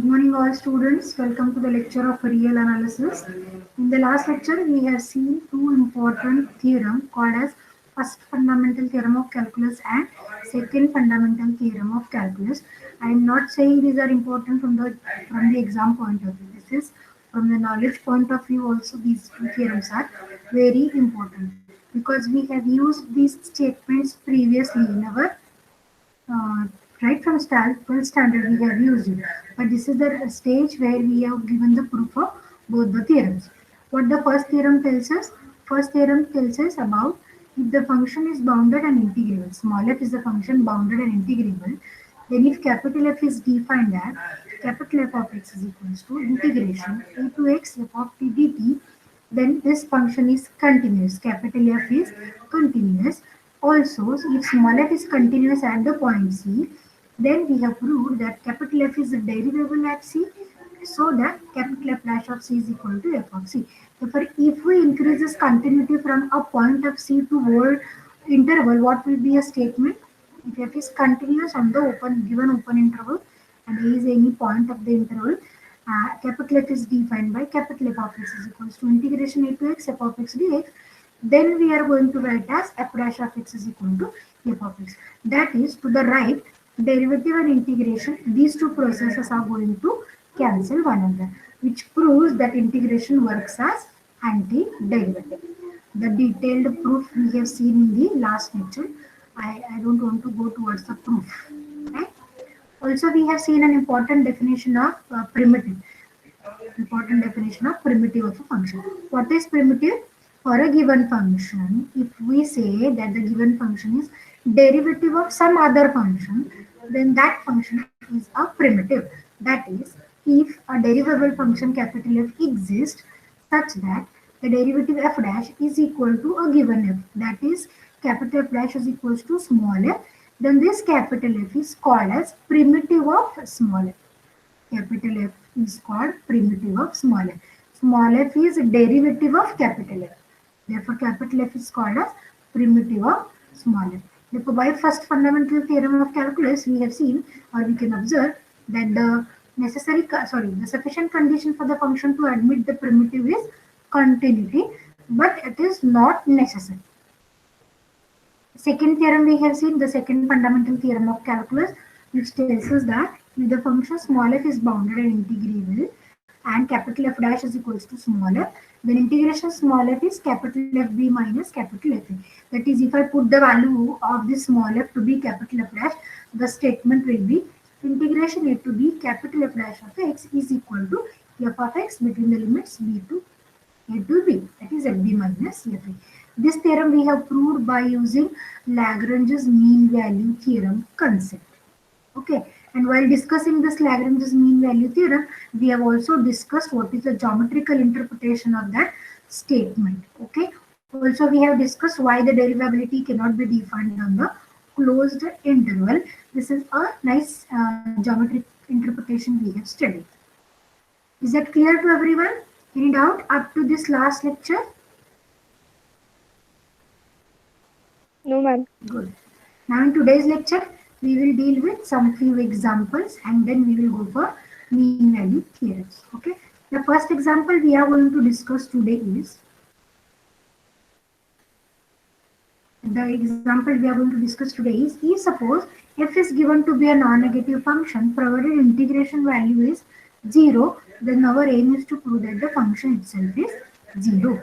Good morning, all students. Welcome to the lecture of real analysis. In the last lecture, we have seen two important theorems called as first fundamental theorem of calculus and second fundamental theorem of calculus. I am not saying these are important from the exam point of view. This is from the knowledge point of view. Also, these two theorems are very important because we have used these statements previously in our uh, right from first standard we have used it, but this is the stage where we have given the proof of both the theorems. What the first theorem tells us? First theorem tells us about if the function is bounded and integrable. Small f is the function bounded and integrable. Then if capital F is defined as capital F of x is equals to integration a to x f of t dt, then this function is continuous. Capital F is continuous. Also, if small f is continuous at the point C, then we have proved that capital F is a derivable at C, so that capital F dash of C is equal to f of C. Therefore, if we increase this continuity from a point of C to whole interval, what will be a statement? If f is continuous on the given open interval and a is any point of the interval, capital F is defined by capital F of x is equals to integration a to x f of x dx. Then we are going to write as f dash of x is equal to f of x. That is, to the right, derivative and integration, these two processes are going to cancel one another, which proves that integration works as anti-derivative. The detailed proof we have seen in the last lecture. I don't want to go towards the proof. Right? Also, we have seen an important definition of primitive. Important definition of primitive of a function. What is primitive? For a given function, if we say that the given function is derivative of some other function, then that function is a primitive. That is, if a derivable function capital F exists such that the derivative f dash is equal to a given f, that is capital F dash is equals to small f, then this capital F is called as primitive of small f. Capital F is called primitive of small f. Small f is a derivative of capital F. Therefore, capital F is called as primitive of small f. Therefore, by first fundamental theorem of calculus, we have seen or we can observe that the sufficient condition for the function to admit the primitive is continuity, but it is not necessary. Second theorem we have seen, the second fundamental theorem of calculus, which tells us that if the function small f is bounded and integrable and capital F dash is equals to small f, then integration small f is capital FB minus capital Fa. That is, if I put the value of this small f to be capital F dash, the statement will be integration a to b capital F dash of x is equal to f of x between the limits b to a to b, that is FB minus Fa. This theorem we have proved by using Lagrange's mean value theorem concept. Okay, and while discussing this Lagrange's mean value theorem, we have also discussed what is the geometrical interpretation of that statement. Okay, also we have discussed why the derivability cannot be defined on the closed interval. This is a nice geometric interpretation we have studied. Is that clear to everyone? Any doubt up to this last lecture? No, ma'am. Good. Now in today's lecture, we will deal with some few examples and then we will go for mean value theorems. Okay. The first example we are going to discuss today is if suppose f is given to be a non-negative function provided integration value is 0, then our aim is to prove that the function itself is 0.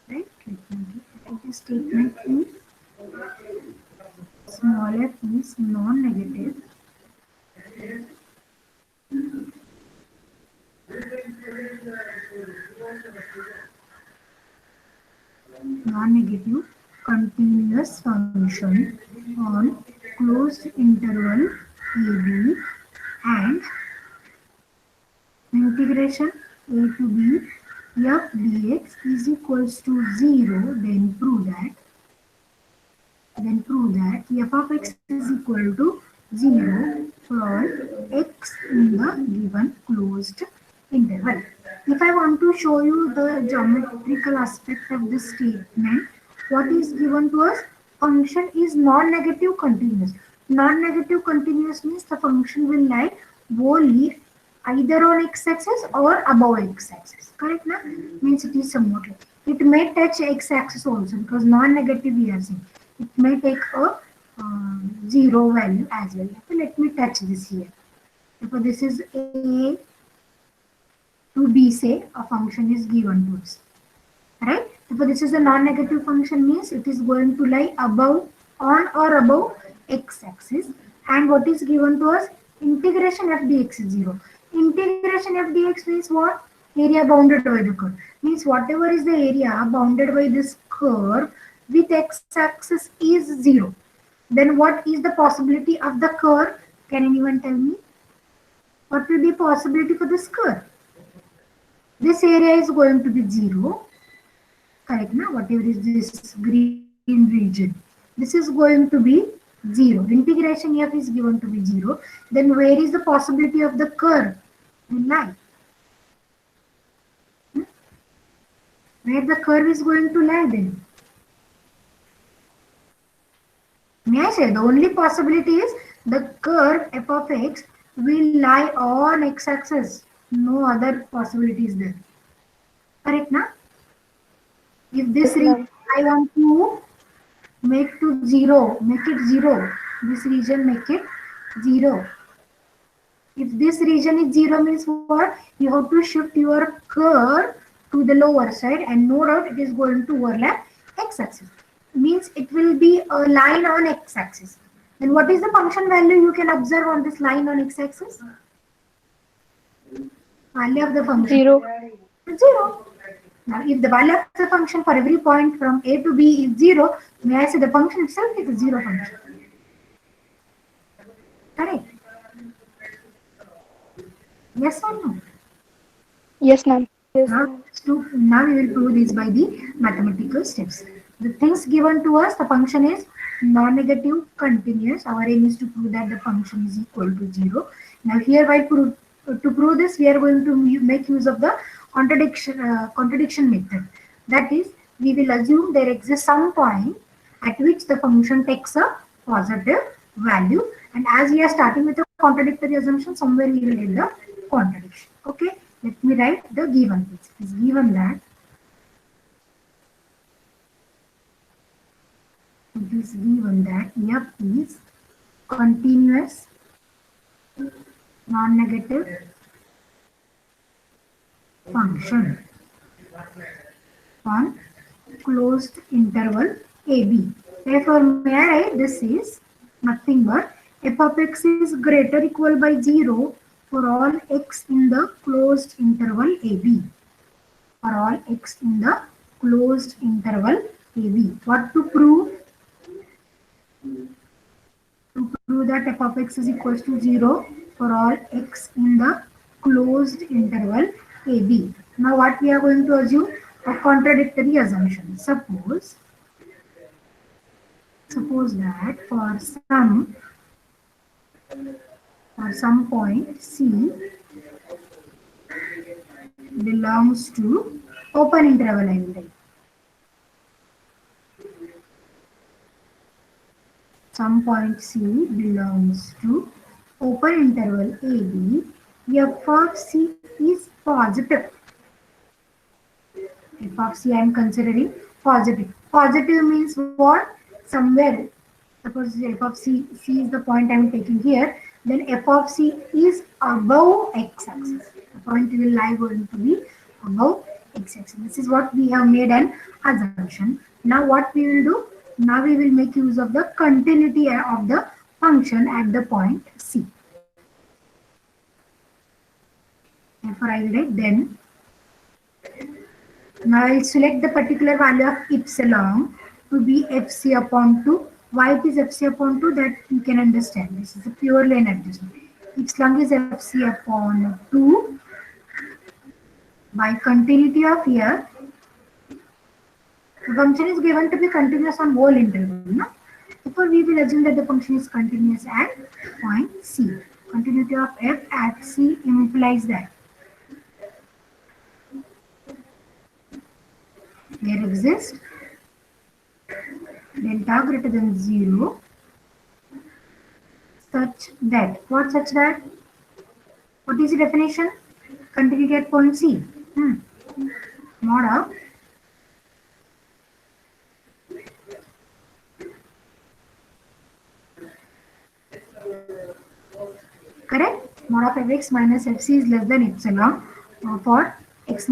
Right? Let me write the statement in small f is non-negative continuous function on closed interval AB and integration a to b f dx is equals to 0, then prove that f of x is equal to 0 for x in the given closed interval. If I want to show you the geometrical aspect of this statement, what is given to us? Function is non-negative continuous. Non-negative continuous means the function will lie wholly either on x-axis or above x-axis. Correct, na? Means it is somewhat like it may touch x-axis also because non-negative we are saying. It may take a zero value as well. So let me touch this here. Therefore, this is a to b say a function is given to us. Right? Therefore, this is a non-negative function means it is going to lie above on or above x-axis. And what is given to us? Integration f dx is 0. Integration f dx means what? Area bounded by the curve. Means whatever is the area bounded by this curve with x-axis is 0. Then what is the possibility of the curve? Can anyone tell me? What will be possibility for this curve? This area is going to be 0. Correct, now whatever is this green region, this is going to be 0. Integration f is given to be 0. Then where is the possibility of the curve? In line. Where the curve is going to lie then? May I say the only possibility is the curve f of x will lie on x-axis. No other possibility is there. Correct, now? If this region I want to make to 0, make it 0. This region make it 0. If this region is 0 means what? You have to shift your curve to the lower side and no doubt it is going to overlap x-axis. Means it will be a line on x-axis. Then what is the function value you can observe on this line on x-axis? Value of the function? 0. 0. Now, if the value of the function for every point from A to B is 0, may I say the function itself is a 0 function. Correct? Yes or no? Yes, ma'am. Now we will prove this by the mathematical steps. The things given to us, the function is non-negative continuous. Our aim is to prove that the function is equal to 0. Now here to prove this, we are going to make use of the contradiction method. That is, we will assume there exists some point at which the function takes a positive value, and as we are starting with a contradictory assumption, somewhere we will get the contradiction. Okay, let me write the given case. It is given that f is continuous non-negative function on closed interval AB. Therefore, may I write this is nothing but f of x is greater equal by 0 for all x in the closed interval AB. For all x in the closed interval AB. What to prove? To prove that f of x is equals to 0 for all x in the closed interval AB. Now what we are going to assume? A contradictory assumption. Suppose that for some point C belongs to open interval, I will write. Some point C belongs to open interval AB, f of C is positive. F of C I am considering positive. Positive means what? Somewhere, suppose f of C is the point I am taking here, then f of C is above x-axis. The point will lie going to be above x-axis. This is what we have made an assumption. Now what we will do? Now we will make use of the continuity of the function at the point C. Therefore, I will write then. Now I will select the particular value of epsilon to be fc upon 2. Why it is fc upon 2? That you can understand. This is a pure line adjustment. Epsilon is fc upon 2 by continuity of here. The function is given to be continuous on whole interval. No? Therefore, we will assume that the function is continuous at point C. Continuity of f at C implies that there exists delta greater than 0 such that, what such that? What is the definition? Continuity at point C. Mod of correct? Mod of fx minus fc is less than epsilon for x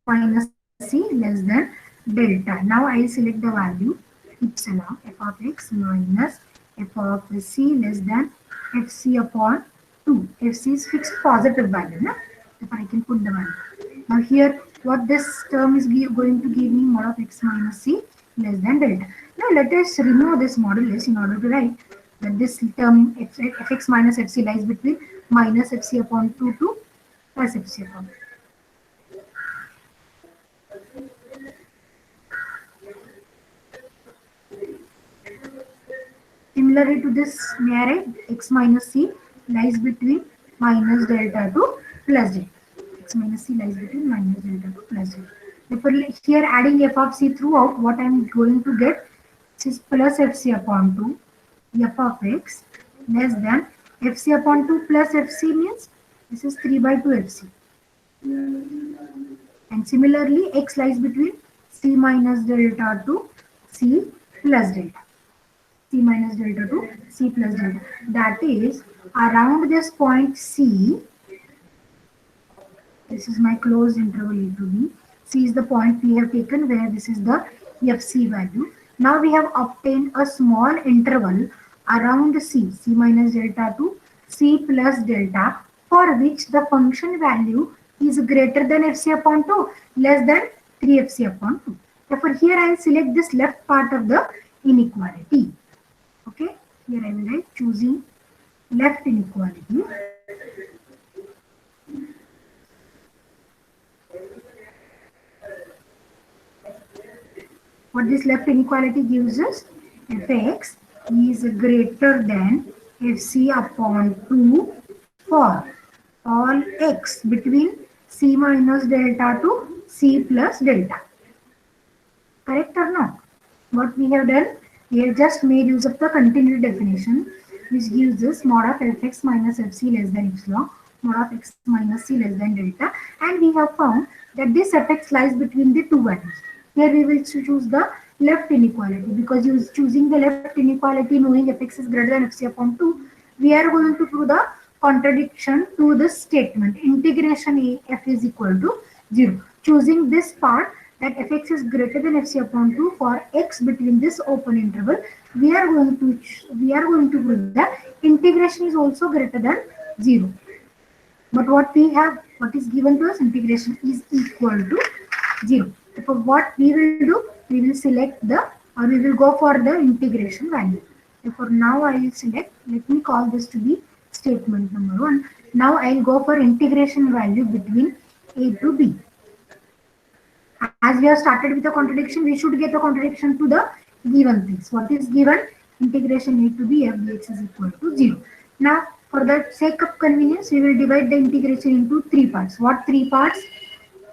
minus c less than delta. Now I will select the value epsilon f of x minus f of c less than fc upon 2. fc is fixed positive value. Na? Therefore I can put the value. Now here what this term is going to give me mod of x minus c less than delta. Now let us remove this modulus in order to write that this term fx minus fc lies between minus fc upon 2 to plus fc upon 2. Similarly to this, may I write x minus c lies between minus delta to plus delta. X minus c lies between minus delta to plus delta. Therefore, here adding f of c throughout, what I am going to get is plus fc upon 2 f of x less than fc upon 2 plus fc means this is 3 by 2 fc. And similarly, x lies between c minus delta to c plus delta. C minus delta to C plus delta. That is around this point C. This is my closed interval A to B. C is the point we have taken where this is the FC value. Now we have obtained a small interval around C, C minus delta to C plus delta, for which the function value is greater than FC upon 2, less than 3FC upon 2. Therefore, here I will select this left part of the inequality. Okay, here I will write choosing left inequality. What this left inequality gives us, fx is greater than fc upon 2 for all x between c minus delta to c plus delta. Correct or not? What we have done, we have just made use of the continuity definition, which gives us mod of fx minus fc less than epsilon, mod of x minus c less than delta, and we have found that this fx lies between the two values. Here we will choose the left inequality, because choosing the left inequality knowing fx is greater than fc upon 2, we are going to prove the contradiction to this statement, integration f is equal to 0. Choosing this part, that fx is greater than fc upon 2 for x between this open interval, we are going to prove that integration is also greater than 0. But what is given to us, integration is equal to 0. Therefore, what we will do, we will select we will go for the integration value. Therefore, now I will select, let me call this to be statement number 1. Now I will go for integration value between a to b. As we have started with the contradiction, we should get the contradiction to the given things. What is given? Integration a to b f dx is equal to 0. Now, for the sake of convenience, we will divide the integration into 3 parts. What 3 parts?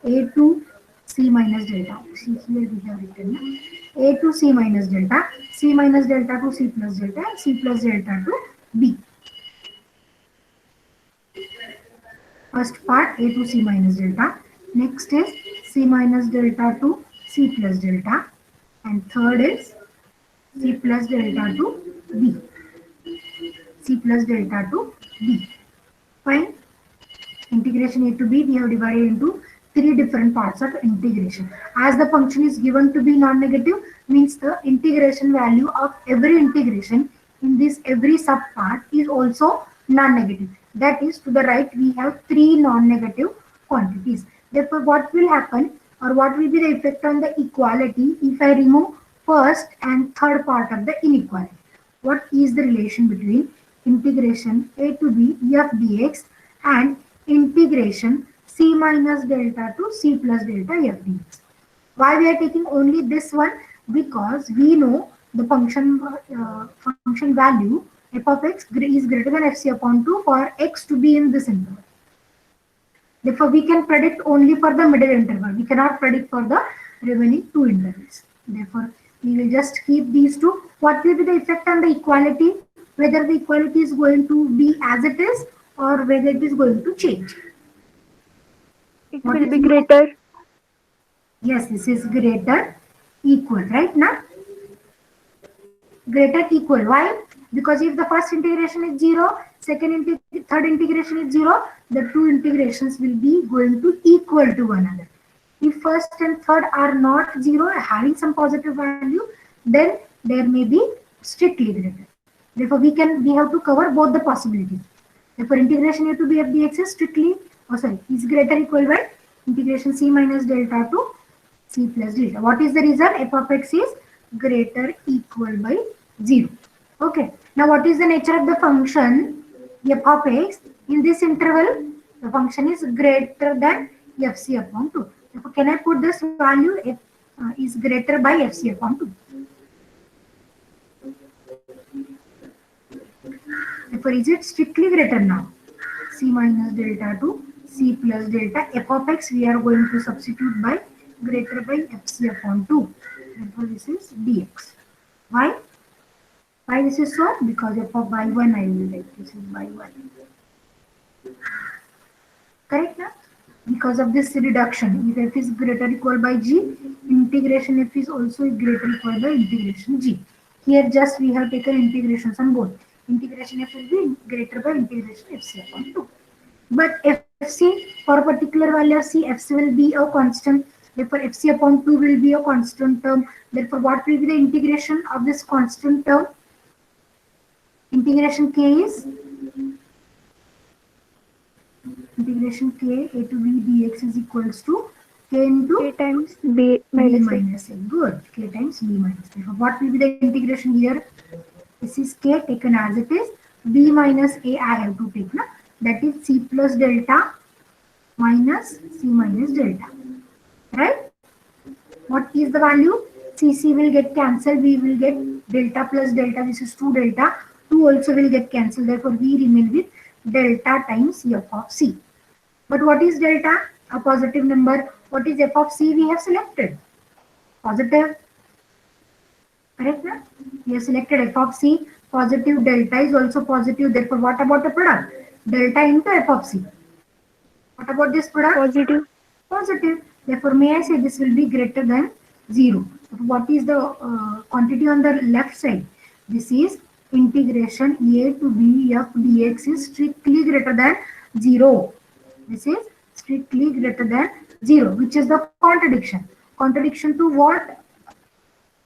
A to c minus delta. See, here we have written a to c minus delta, c minus delta to c plus delta, and c plus delta to b. First part, a to c minus delta. Next is c minus delta to c plus delta, and third is c plus delta to b. C plus delta to b. Fine. Integration a to b, we have divided into 3 different parts of integration. As the function is given to be non-negative, means the integration value of every integration in this every subpart is also non-negative. That is, to the right we have 3 non-negative quantities. Therefore, what will happen, or what will be the effect on the equality if I remove first and third part of the inequality? What is the relation between integration a to b f dx and integration c minus delta to c plus delta f dx? Why we are taking only this one? Because we know the function value f of x is greater than fc upon 2 for x to be in this interval. Therefore, we can predict only for the middle interval. We cannot predict for the remaining 2 intervals. Therefore, we will just keep these two. What will be the effect on the equality? Whether the equality is going to be as it is, or whether it is going to change. It What will is be more? greater. Yes, this is greater equal, right now? Greater equal. Why? Because if the first integration is 0, third integration is 0, the two integrations will be going to equal to one another. If first and third are not 0, having some positive value, then there may be strictly greater. Therefore, we have to cover both the possibilities. Therefore, integration a to b of dx is strictly, is greater equal by integration c minus delta to c plus delta. What is the result? F of x is greater equal by 0. Okay. Now, what is the nature of the function f of x? In this interval, the function is greater than fc upon 2. Therefore, can I put this value f is greater by fc upon 2? Therefore, is it strictly greater now? C minus delta to C plus delta. F of x we are going to substitute by greater by fc upon 2. Therefore, this is dx. Why? Why this is so? Because f of y1 I will write this is y1. Correct now? Because of this reduction, if f is greater equal by g, integration f is also greater equal by integration g. Here just we have taken integrations on both. Integration f will be greater by integration fc upon 2. But fc for a particular value of c, fc will be a constant. Therefore, fc upon 2 will be a constant term. Therefore, what will be the integration of this constant term? Integration k is integration k a to b dx is equals to k into A times B b minus A. minus a. Good. K times b minus a. What will be the integration here? This is k taken as it is. B minus a I have to take. Na? That is c plus delta minus c minus delta. Right? What is the value? CC will get cancelled. We will get delta plus delta. This is 2 delta. 2 also will get cancelled. Therefore, we remain with delta times f of c. But what is delta? A positive number. What is f of c? We have selected. Positive. Correct? Na? We have selected f of c. Positive. Delta is also positive. Therefore, what about the product? Delta into f of c. What about this product? Positive. Positive. Therefore, may I say this will be greater than 0. What is the quantity on the left side? This is integration a to b f dx is strictly greater than 0. This is strictly greater than 0, which is the contradiction. Contradiction to what?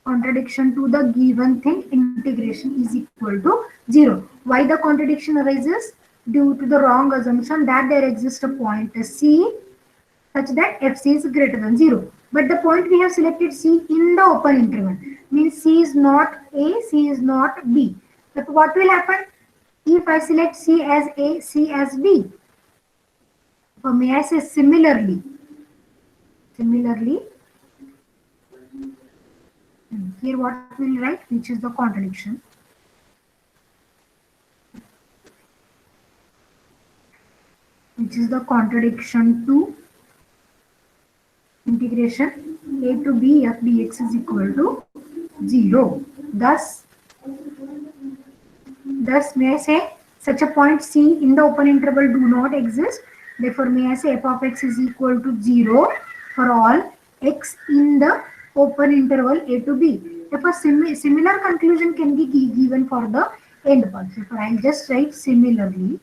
Contradiction to the given thing, integration is equal to 0. Why the contradiction arises? Due to the wrong assumption that there exists a point C such that fc is greater than 0. But the point we have selected C in the open interval means C is not A, C is not B. But what will happen if I select C as A, C as B? Or may I say similarly? Similarly, here what will write, which is the contradiction. Which is the contradiction to integration a to b f dx is equal to 0. Thus may I say such a point C in the open interval do not exist. Therefore, may I say f of x is equal to 0 for all x in the open interval a to b. Therefore, similar conclusion can be given for the end point. Therefore, I will just write similarly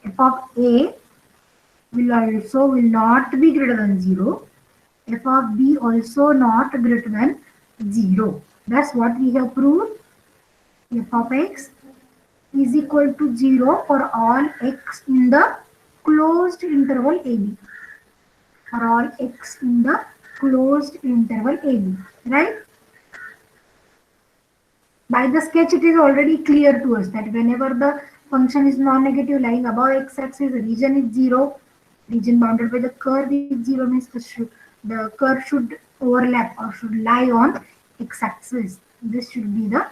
f of a will not be greater than 0. F of b also not greater than 0. That's what we have proved. F of x is equal to 0 for all x in the closed interval AB. For all x in the closed interval AB. Right? By the sketch, it is already clear to us that whenever the function is non-negative lying above x-axis, the region is 0. Region bounded by the curve is 0 means the curve should overlap or should lie on x-axis. This should be the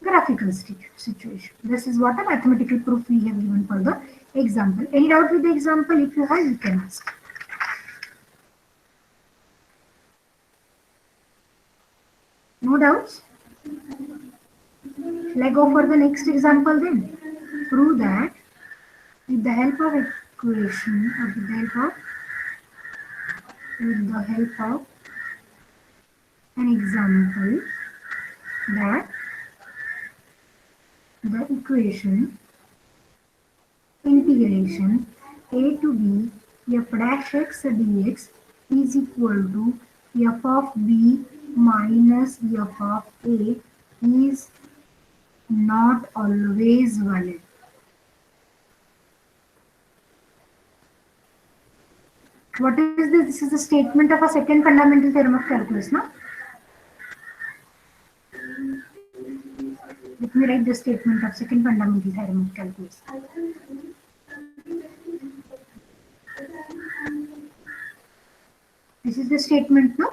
graphical situation. This is what a mathematical proof we have given for the example. Any doubt with the example? If you have, you can ask. No doubts? Shall I go for the next example then? prove that with the help of equation or with the help of an example that the equation integration a to b f dash x dx is equal to f of b minus f of a is not always valid. What is this? This is the statement of a second fundamental theorem of calculus, no? Let me write the statement of second fundamental theorem of calculus. This is the statement, no?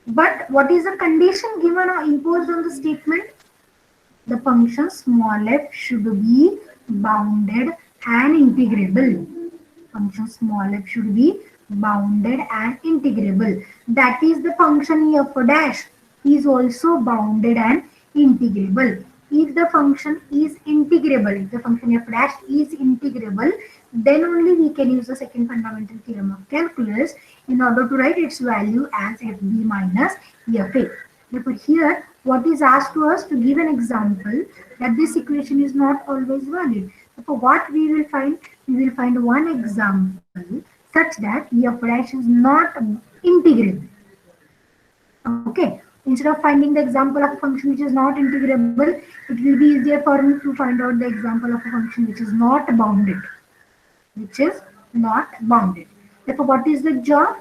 But what is the condition given or imposed on the statement? The function small f should be bounded and integrable. Function small f should be bounded and integrable. That is, the function f dash is also bounded and integrable. If the function is integrable, if the function f dash is integrable, then only we can use the second fundamental theorem of calculus in order to write its value as fb minus fa. Therefore, here what is asked to us to give an example that this equation is not always valid. Therefore, what we will find? We will find one example such that f dash is not integrable. Okay. Instead of finding the example of a function which is not integrable, it will be easier for me to find out the example of a function which is not bounded. Which is not bounded. Therefore, what is the job?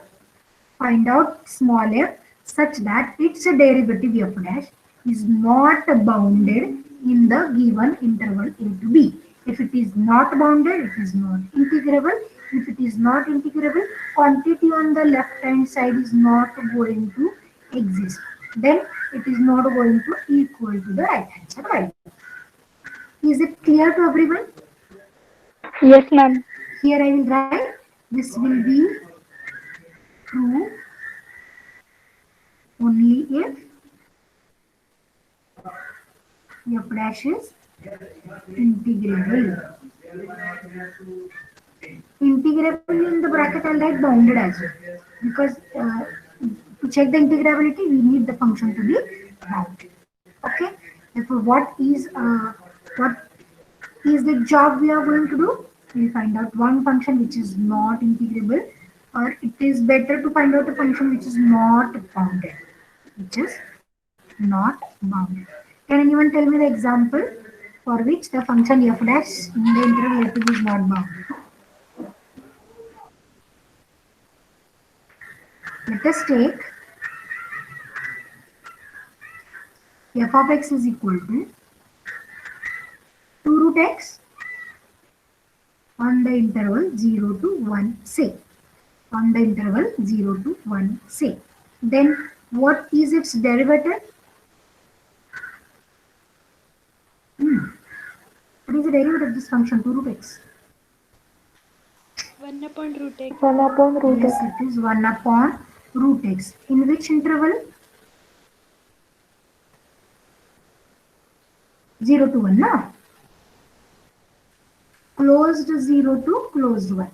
Find out small f such that its derivative f dash is not bounded in the given interval a to b. If it is not bounded, it is not integrable. If it is not integrable, quantity on the left hand side is not going to exist. Then it is not going to equal to the right hand side value. Is it clear to everyone? Yes, ma'am. Here I will write, this will be true only if f dash is integrable. Integrable in the bracket I'll write bounded as well, because to check the integrability we need the function to be bounded. Okay. Therefore, what is the job we are going to do? We'll find out one function which is not integrable, or it is better to find out a function which is not bounded. Which is not bounded. Can anyone tell me the example for which the function f dash in the interval a to b is not bounded? Let us take f of x is equal to 2 root x on the interval 0 to 1, say. On the interval 0 to 1, say. Then what is its derivative? What is the derivative of this function 2 root x? 1 upon root x. 1 upon root Yes, x. it is 1 upon root x. In which interval? 0 to 1, no? Closed 0 to closed 1.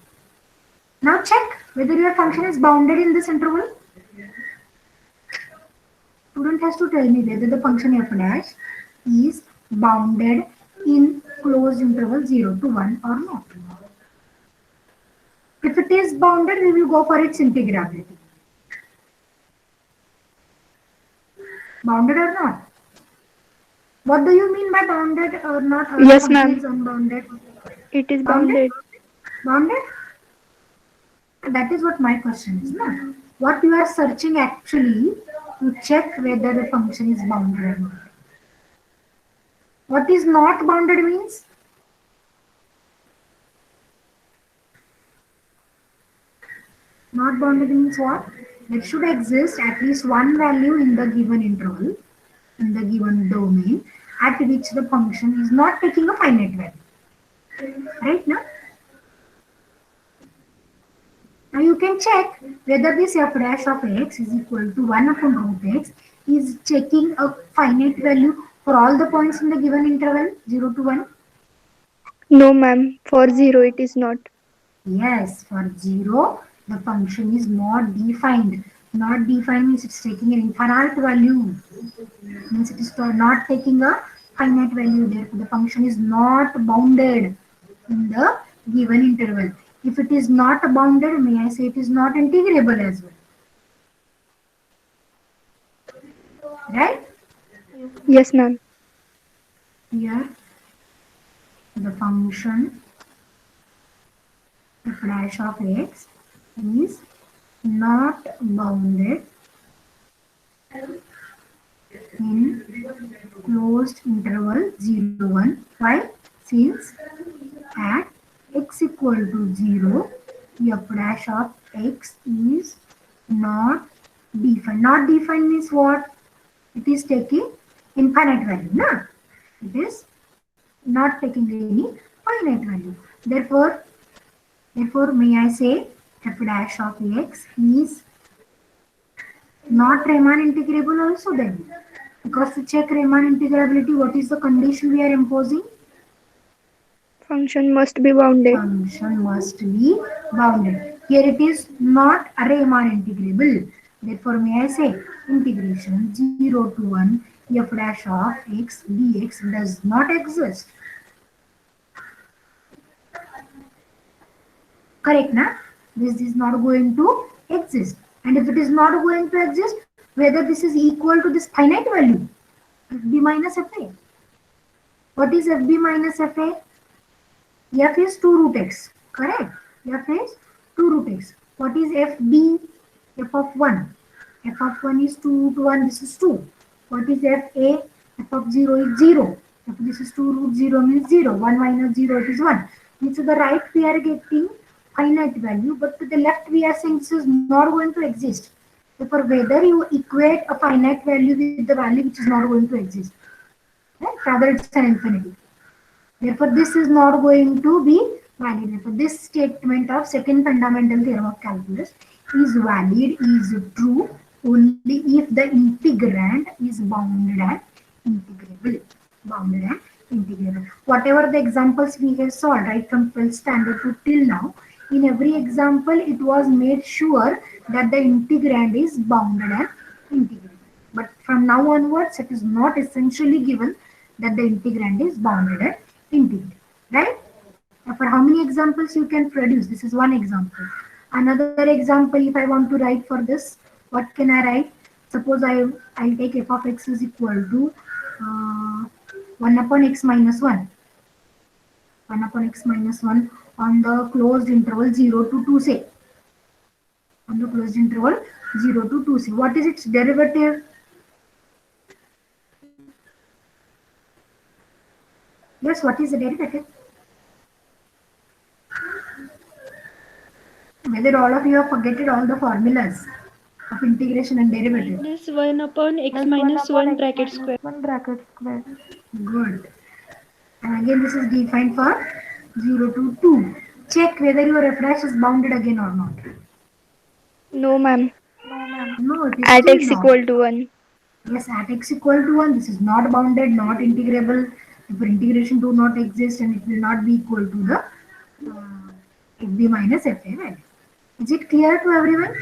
Now check whether your function is bounded in this interval. Student has to tell me whether the function f dash is bounded in closed interval 0 to 1 or not. If it is bounded, we will go for its integrability. Bounded or not? What do you mean by bounded or not? Or Yes, something ma'am. is unbounded? It is bounded. Bounded? That is what my question is, no? What you are searching actually to check whether the function is bounded or not. What is not bounded means? Not bounded means what? There should exist at least one value in the given interval, in the given domain, at which the function is not taking a finite value. Right now? Now you can check whether this f dash of x is equal to 1 upon root x is checking a finite value for all the points in the given interval 0 to 1. No, ma'am. For 0, it is not. Yes, for 0, the function is not defined. Not defined means it's taking an infinite value. Means it is not taking a finite value. Therefore, the function is not bounded in the given interval. If it is not bounded, may I say it is not integrable as well. Right? Yes, ma'am. Here, the function f dash of x is not bounded in closed interval 0 1. Why? Since at x equal to 0, f dash of x is not defined. Not defined means what? It is taking infinite value. No? It is not taking any finite value. Therefore, may I say f dash of x is not Riemann integrable also then. Because to check Riemann integrability, what is the condition we are imposing? Function must be bounded. Function must be bounded. Here it is not a Riemann integrable. Therefore, may I say integration 0 to 1 f dash of x dx does not exist. Correct, na? This is not going to exist. And if it is not going to exist, whether this is equal to this finite value, fb minus fa. What is fb minus fa? F is 2 root x. Correct? F is 2 root x. What is fb? F of 1. F of 1 is 2 root 1. This is 2. What is fa? F of 0 is 0. If this is 2 root 0 means 0. 1 minus 0 it is 1. Means to the right we are getting finite value, but to the left we are saying this is not going to exist. Therefore, whether you equate a finite value with the value which is not going to exist, right? Rather it's an infinity. Therefore, this is not going to be valid. Therefore, this statement of second fundamental theorem of calculus is valid, is true only if the integrand is bounded and integrable. Bounded and integrable. Whatever the examples we have solved right from 12th standard to till now, in every example it was made sure that the integrand is bounded and integrable. But from now onwards, it is not essentially given that the integrand is bounded and integrable. Right? Now, for how many examples you can produce? This is one example. Another example, if I want to write for this, what can I write? Suppose I'll take f of x is equal to 1 upon x minus 1. 1 upon x minus 1 on the closed interval 0 to 2 say. On the closed interval 0 to 2 say. What is its derivative? Yes, what is the derivative? Whether all of you have forgotten all the formulas of integration and derivative. Minus 1 upon x Plus 1 minus upon 1 x bracket minus square. 1 bracket square. Good. And again this is defined for 0 to 2. Check whether your f dash is bounded again or not. No, ma'am. No, it is At still x not. equal to 1. Yes, at x equal to 1, this is not bounded, not integrable. If integration do not exist and it will not be equal to the fb minus fa value. Is it clear to everyone?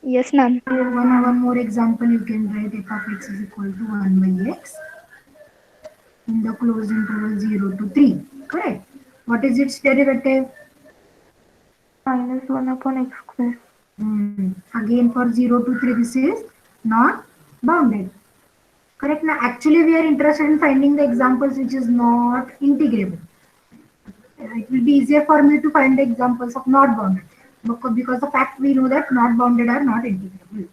Yes, ma'am. One more example, you can write f of x is equal to 1 by x in the closed interval 0 to 3. Correct. What is its derivative? Minus 1 upon x square. Again for 0 to 3 this is not bounded. Correct. Now actually we are interested in finding the examples which is not integrable. It will be easier for me to find the examples of not bounded because the fact we know that not bounded are not integrable.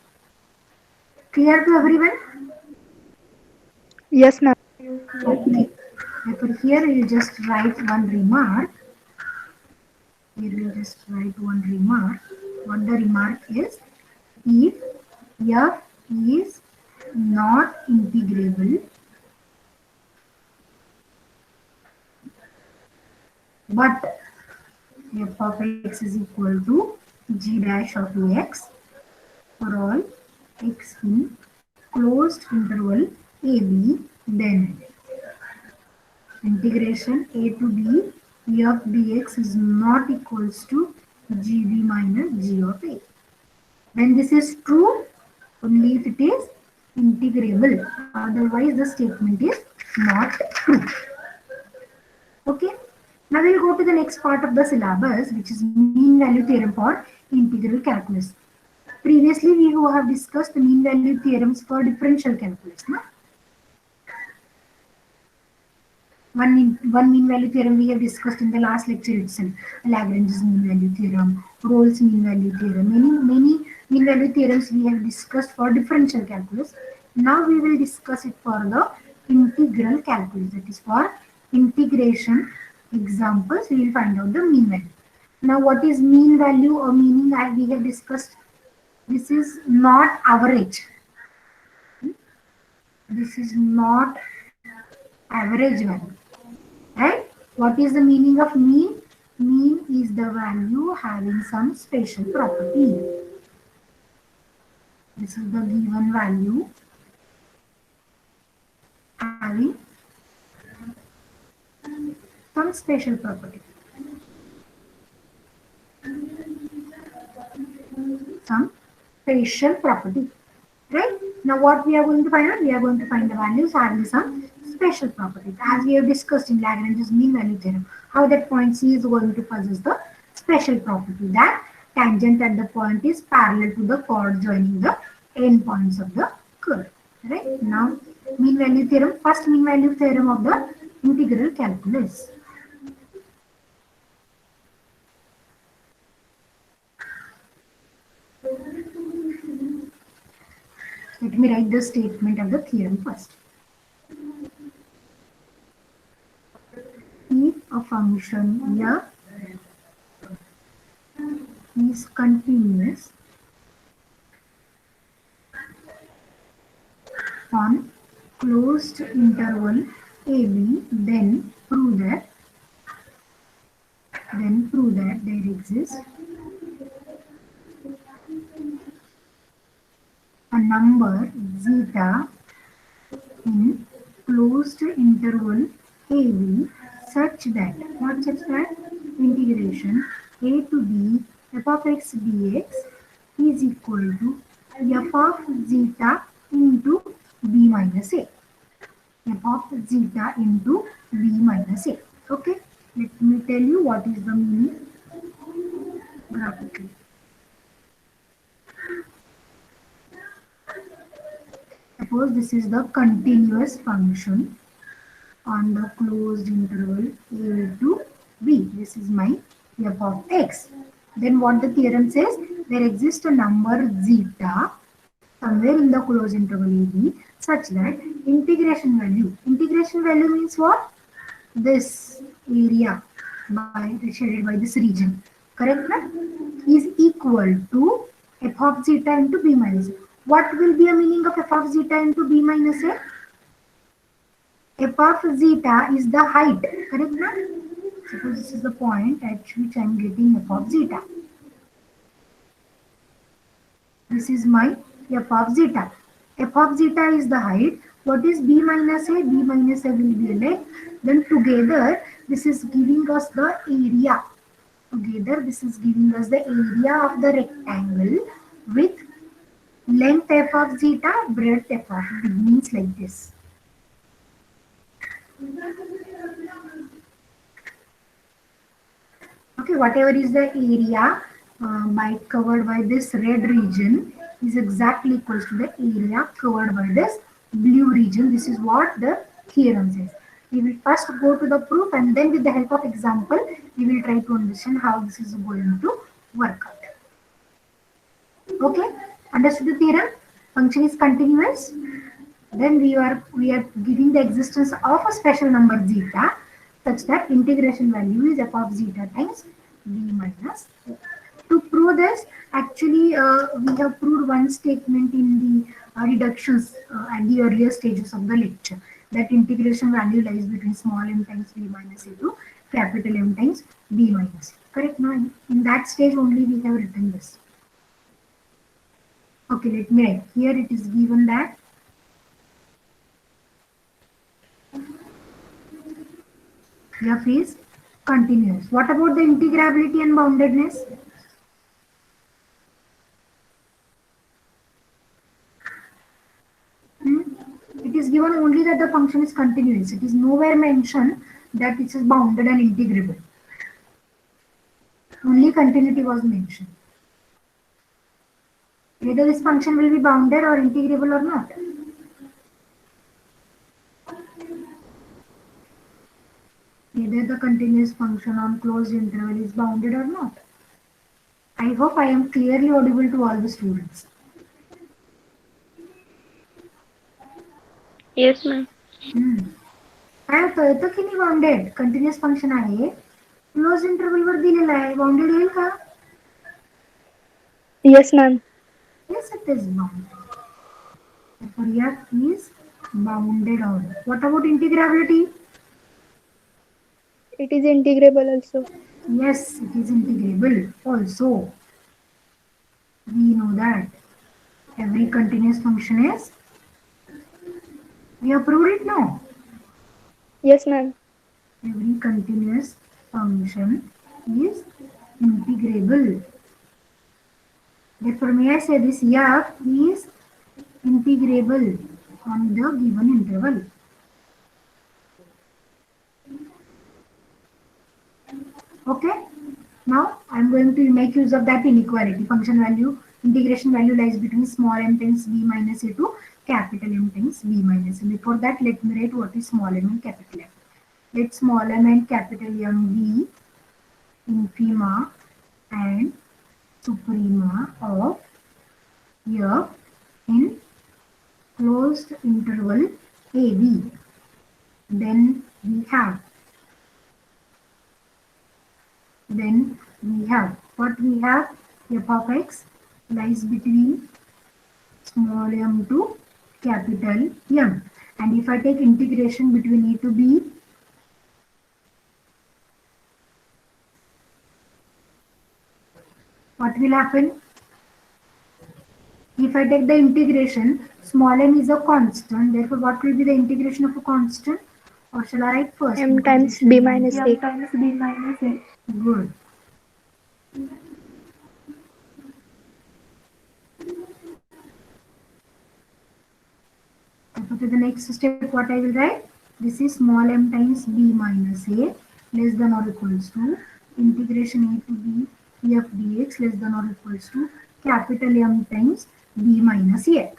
Clear to everyone? Yes, ma'am. Okay. Therefore here you just write one remark. Here we just write one remark. What the remark is, if f is not integrable but f of x is equal to g dash of x for all x in closed interval ab, then integration a to b of dx is not equals to gb minus g of a. When this is true, only if it is integrable. Otherwise, the statement is not true. Okay. Now we'll go to the next part of the syllabus, which is mean value theorem for integral calculus. Previously, we have discussed the mean value theorems for differential calculus. No? One mean value theorem we have discussed in the last lecture itself. Lagrange's mean value theorem, Rolle's mean value theorem. Many mean value theorems we have discussed for differential calculus. Now we will discuss it for the integral calculus. That is for integration examples. We will find out the mean value. Now what is mean value or meaning we have discussed? This is not average. This is not average value. Right? What is the meaning of mean? Mean is the value having some special property. This is the given value having some special property. Some special property. Right? Now what we are going to find out? We are going to find the values having some special properties, as we have discussed in Lagrange's mean value theorem, how that point C is going to possess the special property that tangent at the point is parallel to the chord joining the end points of the curve. Right? Now, mean value theorem, first mean value theorem of the integral calculus. Let me write the statement of the theorem first. If a function f is continuous on closed interval AB, then prove that there exists a number zeta in closed interval AB such that integration a to b f of x dx is equal to f of zeta into b minus a. F of zeta into b minus a. Okay, let me tell you what is the meaning graphically. Suppose this is the continuous function on the closed interval a to b. This is my f of x. Then what the theorem says, there exists a number zeta somewhere in the closed interval ab such that integration value means what? This area shaded by this region, correct? Is equal to f of zeta into b minus a. What will be a meaning of f of zeta into b minus a? F of zeta is the height, correct? Suppose this is the point at which I am getting f of zeta. This is my f of zeta. F of zeta is the height. What is b minus a? B minus a will be a length. Then together, this is giving us the area. Together, this is giving us the area of the rectangle with length f of zeta, breadth f of b, means like this. Okay, whatever is the area covered by this red region is exactly equals to the area covered by this blue region. This is what the theorem says. We will first go to the proof and then with the help of example, we will try to understand how this is going to work out. Okay, understood the theorem? Function is continuous. Then we are giving the existence of a special number zeta such that integration value is f of zeta times b minus a. To prove this, actually we have proved one statement in the reductions at the earlier stages of the lecture, that integration value lies between small m times b minus a to capital M times b minus a. Correct? Now in that stage only we have written this. Okay, let me write. Here it is given that F is continuous. What about the integrability and boundedness? It is given only that the function is continuous. It is nowhere mentioned that it is bounded and integrable. Only continuity was mentioned. Whether this function will be bounded or integrable or not. Whether the continuous function on closed interval is bounded or not. I hope I am clearly audible to all the students. Yes, ma'am. काय कळतं की नाही bounded continuous function आहे close interval वर दिलेला आहे bounded येईल का Yes, ma'am. Yes, it is bounded. Therefore, F is bounded order. What about integrability? It is integrable also. Yes, it is integrable also. We know that every continuous function is. We have proved it now. Yes, ma'am. Every continuous function is integrable. Therefore, may I say this F is integrable on the given interval. Okay. Now I am going to make use of that inequality. Function value, integration value lies between small m times b minus a to capital M times b minus a. Before that, let me write what is small m and capital M. Let small m and capital M be infima and suprema of F in closed interval AB. Then we have what we have f of x lies between small m to capital M. And if I take integration between a to b, what will happen? If I take the integration, small m is a constant, therefore what will be the integration of a constant? Or shall I write first? M times b minus a. M times b minus a. Good. Therefore, to the next step, what I will write? This is small m times b minus a less than or equals to integration a to b f dx less than or equals to capital M times b minus a.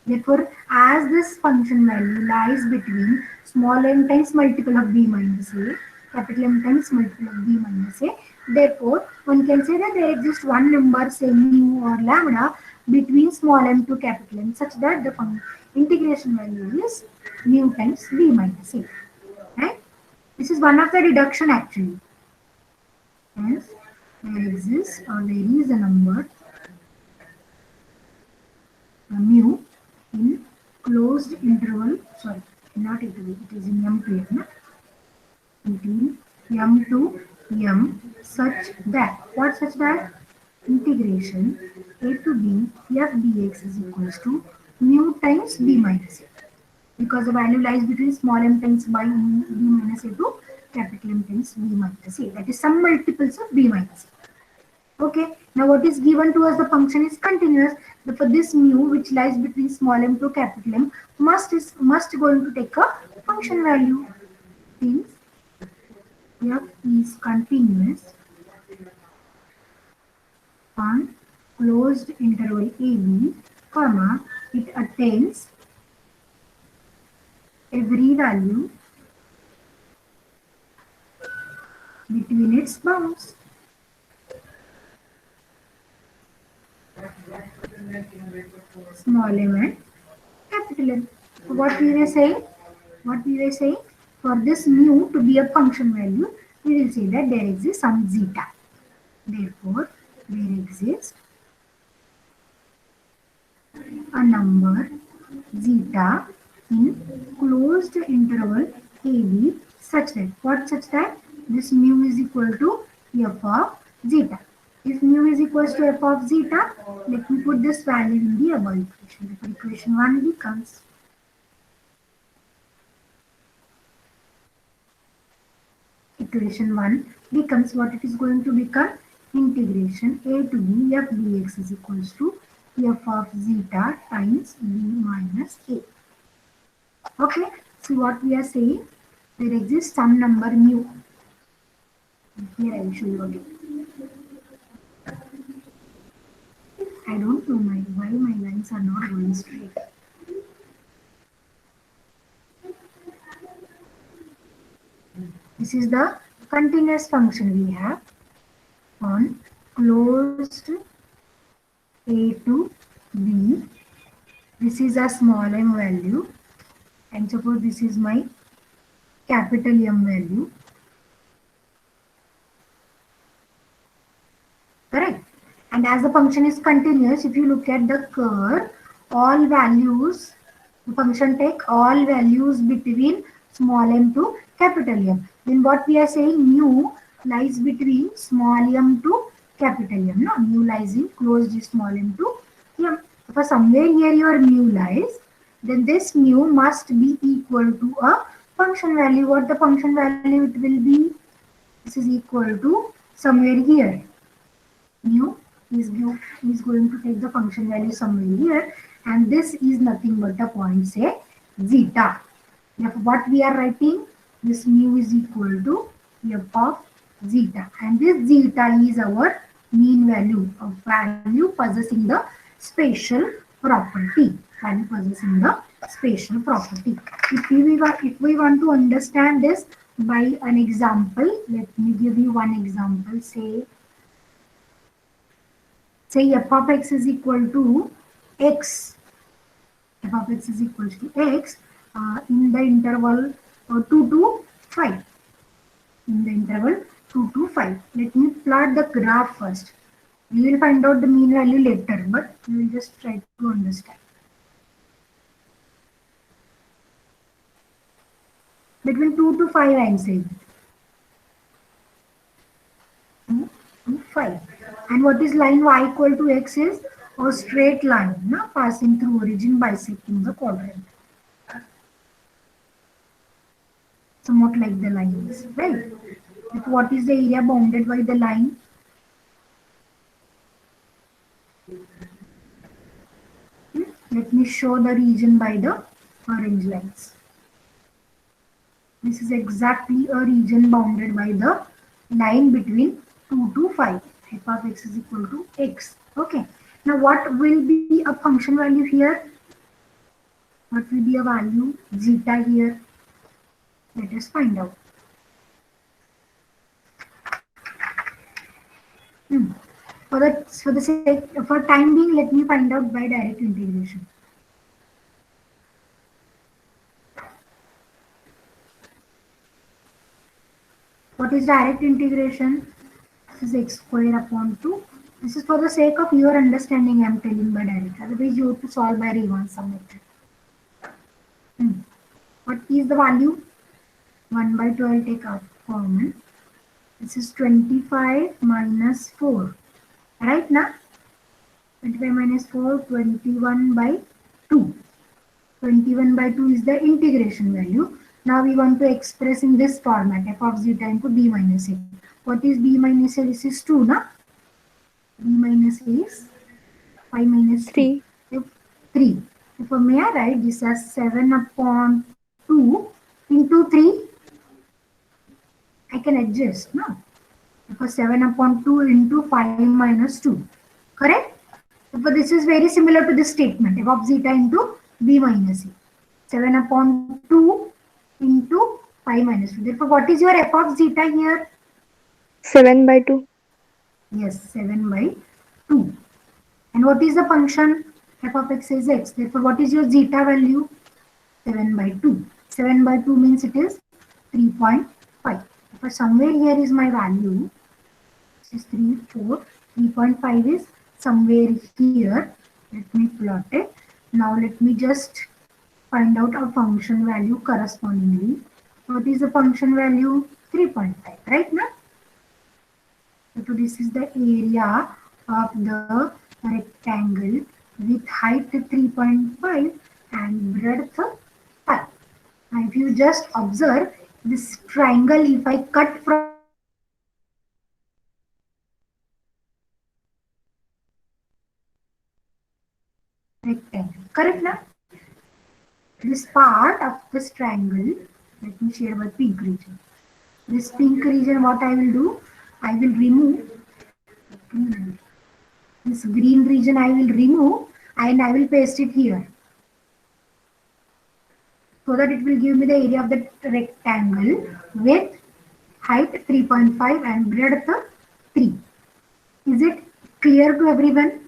Therefore, as this function value lies between small m times multiple of b minus a, capital M times multiple of b minus a, therefore, one can say that there exists one number, say mu or lambda, between small m to capital M, such that the integration value is mu times b minus a. Right? This is one of the deduction actually. Hence, there exists or there is a number mu in closed interval, sorry, not interval, it is in M to M, between M to M, such that, what such that? Integration a to b f dx is equals to mu times b minus a. Because the value lies between small m times by b minus a to capital M times b minus a. That is some multiples of b minus a. Okay, now what is given to us, the function is continuous. Therefore, this mu which lies between small m to capital M must going to take a function value. Since f is continuous on closed interval AB, comma, it attains every value between its bounds. Small m and capital M. So what we were saying? For this mu to be a function value, we will say that there exists some zeta. Therefore, there exists a number zeta in closed interval AB such that this mu is equal to f of zeta. If mu is equal to f of zeta, let me put this value in the above equation. Therefore, equation 1 becomes equation 1 becomes what it is going to become, integration a to b f dx is equals to f of zeta times b minus a. Okay, so what we are saying, there exists some number mu. Here I will show you again. I don't know why my lines are not going straight. This is the continuous function we have on closed a to b. This is a small m value, and suppose this is my capital M value. Correct? And as the function is continuous, if you look at the curve, all values, the function take all values between small m to capital M. Then what we are saying, mu lies between small m to capital M. No, mu lies in closed small m to m. For somewhere here your mu lies, then this mu must be equal to a function value. What the function value it will be? This is equal to somewhere here. Mu is going to take the function value somewhere here, and this is nothing but a point, say zeta. Now what we are writing, this mu is equal to f of zeta, and this zeta is our mean value of value possessing the spatial property. Value possessing the spatial property. If we want to understand this by an example, let me give you one example. Say f of x is equal to x. F of x is equal to x in the interval 2 to 5. In the interval 2 to 5. Let me plot the graph first. We will find out the mean value later, but we will just try to understand. Between 2 to 5 I am saying. 2 to 5. And what is line y equal to x is a straight line passing through origin bisecting the quadrant. Somewhat like the lines, right? But what is the area bounded by the line? Let me show the region by the orange lines. This is exactly a region bounded by the line between 2 to 5. F of x is equal to x. Okay. Now what will be a function value here? What will be a value? Zeta here. Let us find out. For time being, let me find out by direct integration. What is direct integration? This is x square upon 2. This is for the sake of your understanding I am telling by direct. Otherwise you have to solve by Riemann sum method. What is the value? 1 by 2 I will take out common. This is 25 minus 4. Right now? 25 minus 4, 21 by 2. 21 by 2 is the integration value. Now we want to express in this format f of zeta into b minus a. What is b minus a? This is 2, na? B minus a is 5 minus 3. 3. If may I write this as 7 upon 2 into 3, I can adjust, no? Because 7 upon 2 into 5 minus 2. Correct? But this is very similar to this statement, f of zeta into b minus a. 7 upon 2 into 5 minus 2. Therefore, what is your f of zeta here? 7 by 2. Yes, 7 by 2. And what is the function? F of x is x. Therefore, what is your zeta value? 7 by 2. 7 by 2 means it is 3.5. If somewhere here is my value, this is 3, 4, 3.5 is somewhere here. Let me plot it. Now let me just find out a function value correspondingly. What is the function value? 3.5, right now? So this is the area of the rectangle with height 3.5 and breadth 5. Now if you just observe, this triangle, if I cut from rectangle, correct now? This part of this triangle, let me share my pink region. This pink region, what I will do, I will remove this green region, I will remove and I will paste it here, so that it will give me the area of the rectangle with height 3.5 and breadth 3. Is it clear to everyone?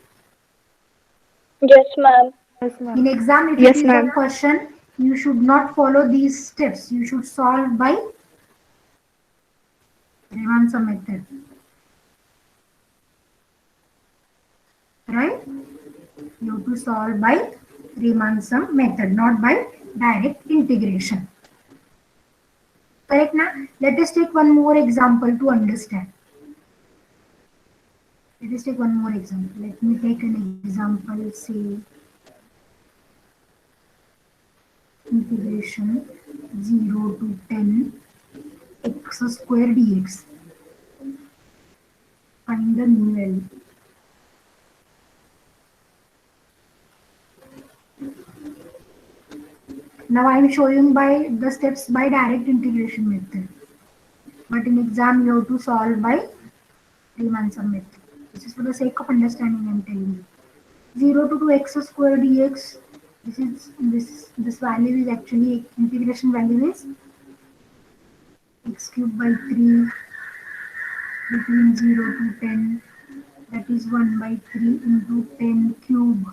Yes, ma'am. Yes, ma'am. In exam, if it Yes, is a ma'am. question, you should not follow these steps. You should solve by Remansa method. Right? You have to solve by Riemann method, not by direct integration. Correct now? Let us take one more example to understand. Let us take one more example. Let me take an example, say integration 0 to 10 x square dx. Find the mean value. Now I am showing by the steps by direct integration method. But in exam you have to solve by Riemann method. This is for the sake of understanding I am telling you. 0 to 2x square dx. This value is actually integration value is x cubed by 3 between 0 to 10, that is 1 by 3 into 10 cube.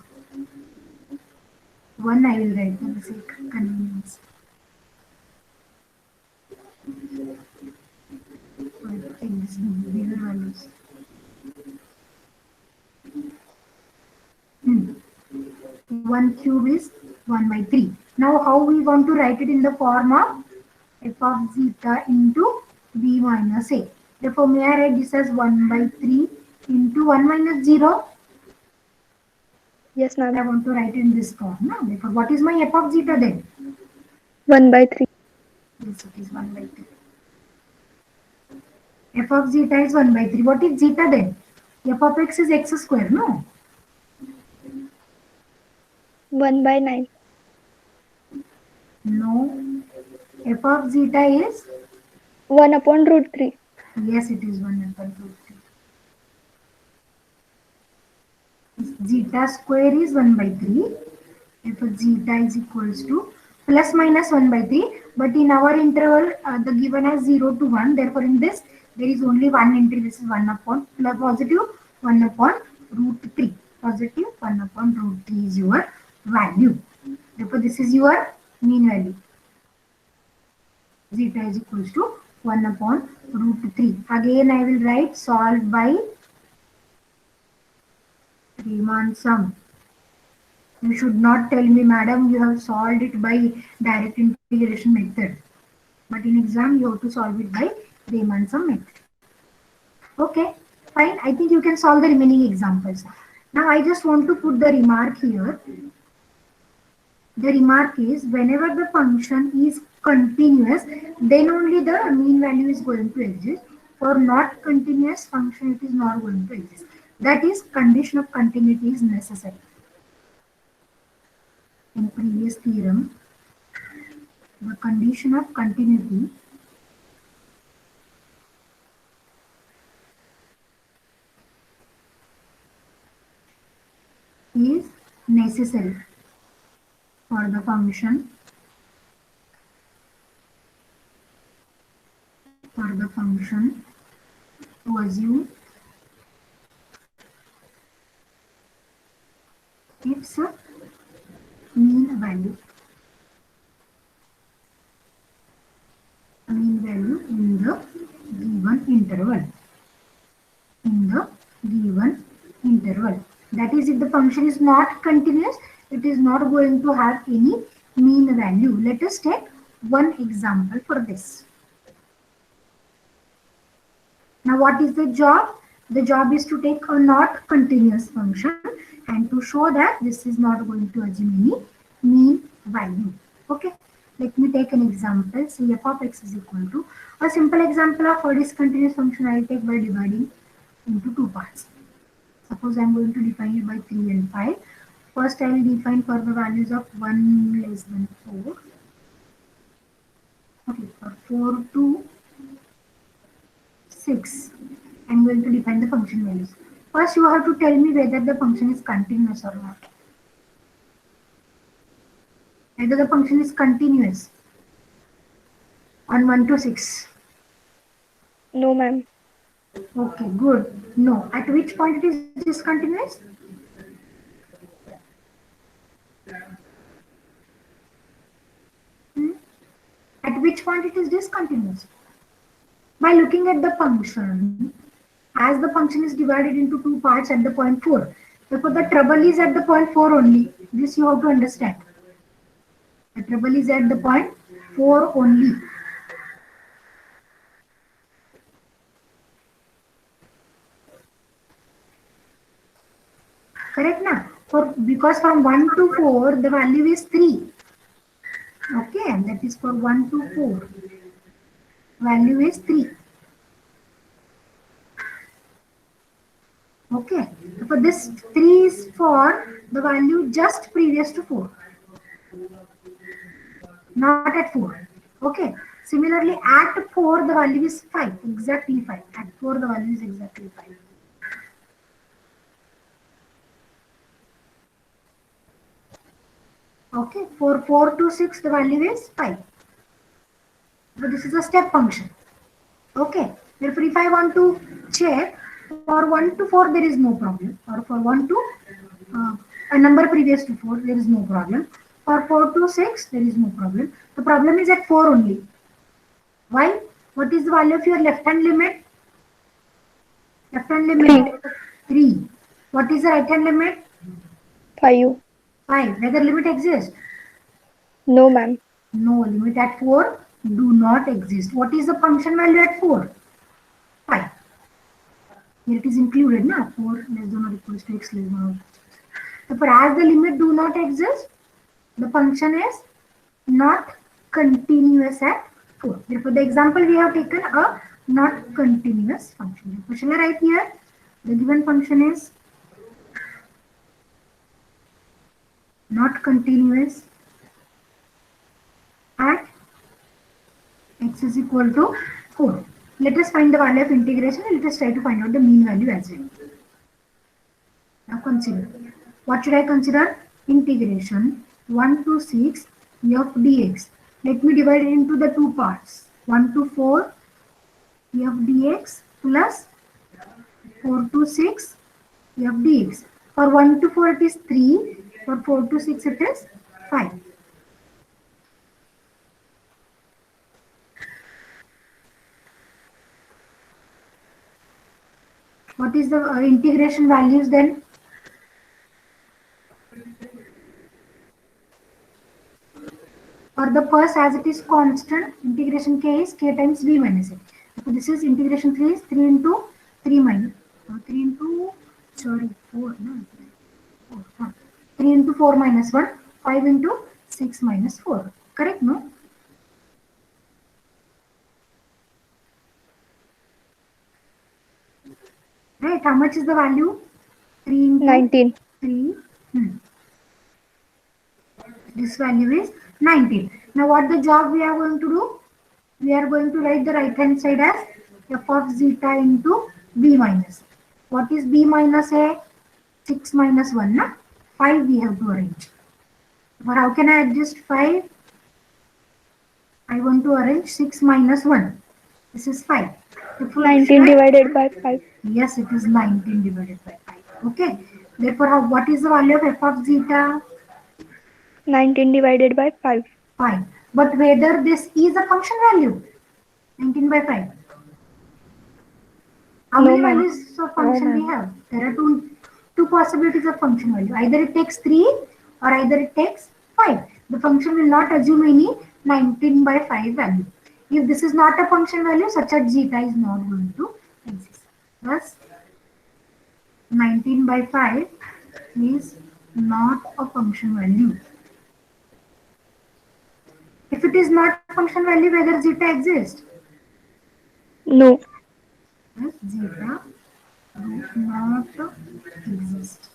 1 I will write for the sake of convenience. But take this bigger values. 1 cube is 1 by 3. Now how we want to write it in the form of f of zeta into b minus a. Therefore, may I write this as 1 by 3 into 1 minus 0? Yes, I ma'am. want to write in this form. No? Therefore, what is my f of zeta then? 1 by 3. Yes, it is 1 by 3. F of zeta is 1 by 3. What is zeta then? F of x is x square, no? 1 by 9. No. F of zeta is? 1 upon root 3. Yes, it is 1 upon root 3. Zeta square is 1 by 3. Therefore, zeta is equals to plus minus 1 by 3. But in our interval, the given as 0 to 1. Therefore, in this, there is only one entry. This is 1 upon positive 1 upon root 3. Positive 1 upon root 3 is your value. Therefore, this is your mean value. Zeta is equals to 1 upon root 3. Again, I will write solve by Riemann sum. You should not tell me, madam, you have solved it by direct integration method. But in exam, you have to solve it by Riemann sum method. Okay, fine. I think you can solve the remaining examples. Now, I just want to put the remark here. The remark is whenever the function is continuous, then only the mean value is going to exist. For not continuous function, it is not going to exist. That is, condition of continuity is necessary. In previous theorem, the condition of continuity is necessary for the function to assume its mean value in the given interval. That is, if the function is not continuous, it is not going to have any mean value. Let us take one example for this. Now, what is the job? The job is to take a not continuous function and to show that this is not going to assume any mean value. Okay. Let me take an example. Say f of x is equal to a simple example of a discontinuous function I will take by dividing into two parts. Suppose I am going to define it by 3 and 5. First I will define for the values of 1 less than 4. Okay, for 4 to 6, I am going to define the function values. First you have to tell me whether the function is continuous or not. Whether the function is continuous on 1 to 6. No, ma'am. Okay, good. No. At which point it is discontinuous? Hmm? At which point it is discontinuous? By looking at the function, as the function is divided into two parts at the point 4. Therefore, the trouble is at the point 4 only. This you have to understand. The trouble is at the point 4 only. Correct na? Because from 1 to 4 the value is 3. Okay, and that is for 1 to 4. Value is 3. Okay, for this 3 is for the value just previous to 4, not at 4. Okay, similarly at 4 the value is 5, exactly 5. At 4 the value is exactly 5. Okay, for 4 to 6 the value is 5. So this is a step function. Okay, therefore if I want to check for 1 to 4 there is no problem, or for 1 to a number previous to 4 there is no problem, for 4 to 6 there is no problem. The problem is at 4 only. Why? What is the value of your left hand limit? Left hand limit 3. What is the right hand limit? 5. 5. Whether limit exists? No, ma'am. No, limit at 4 do not exist. What is the function value at 4? 5. Here it is included, na? 4 less than or equals to x less than or equals to x. Therefore, as the limit do not exist, the function is not continuous at 4. Therefore, the example we have taken a not continuous function. Therefore, shall I write here? The given function is not continuous at x is equal to 4. Let us find the value of integration and let us try to find out the mean value as well. Now consider. What should I consider? Integration 1 to 6 f dx. Let me divide it into the two parts. 1 to 4 f dx plus 4 to 6 f dx. For 1 to 4 it is 3. For 4 to 6 it is 5. What is the integration values then? For the first, as it is constant, integration k is k times b minus a. So this is integration 3 is 3 into 3 minus 3 into 4, no? 4, 3 into 4 minus 1, 5 into 6 minus 4. Correct, no? Right, how much is the value? 3 into 19. 3. This value is 19. Now what the job we are going to do? We are going to write the right hand side as f of zeta into b minus. What is b minus a? 6 minus 1, na? 5 we have to arrange. But how can I adjust 5? I want to arrange 6 minus 1. This is 5. Therefore, 19 divided by 5. yes, it is 19 divided by 5. Okay. Therefore, what is the value of f of zeta? 19 divided by 5. 5. But whether this is a function value? 19 by 5. How No, many ma'am. values of function we have? There are two possibilities of function value. Either it takes 3 or either it takes 5. The function will not assume any 19 by 5 value. If this is not a function value, such as zeta is not going to exist. Thus, 19 by 5 is not a function value. If it is not function value, whether zeta exists? No. Yes, zeta do not exist.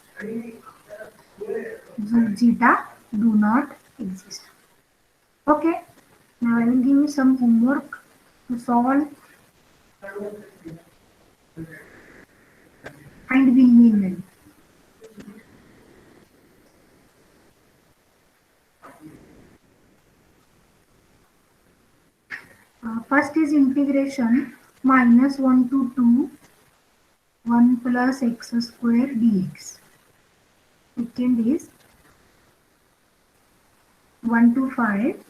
Zeta do not exist. Okay. Now I will give you some homework to solve and we will. First is integration minus 1 to 2 1 plus x square dx. Second is 1 to 5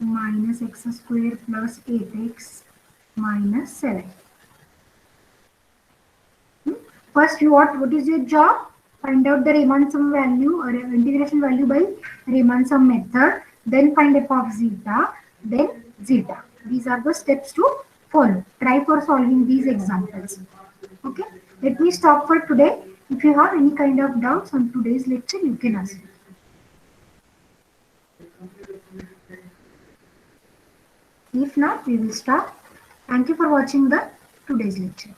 minus x square plus 8x minus 7. First, what is your job? Find out the Riemann sum value or integration value by Riemann sum method. Then find f of zeta. Then zeta. These are the steps to follow. Try for solving these examples. Okay. Let me stop for today. If you have any kind of doubts on today's lecture, you can ask. If not, we will stop. Thank you for watching the today's lecture.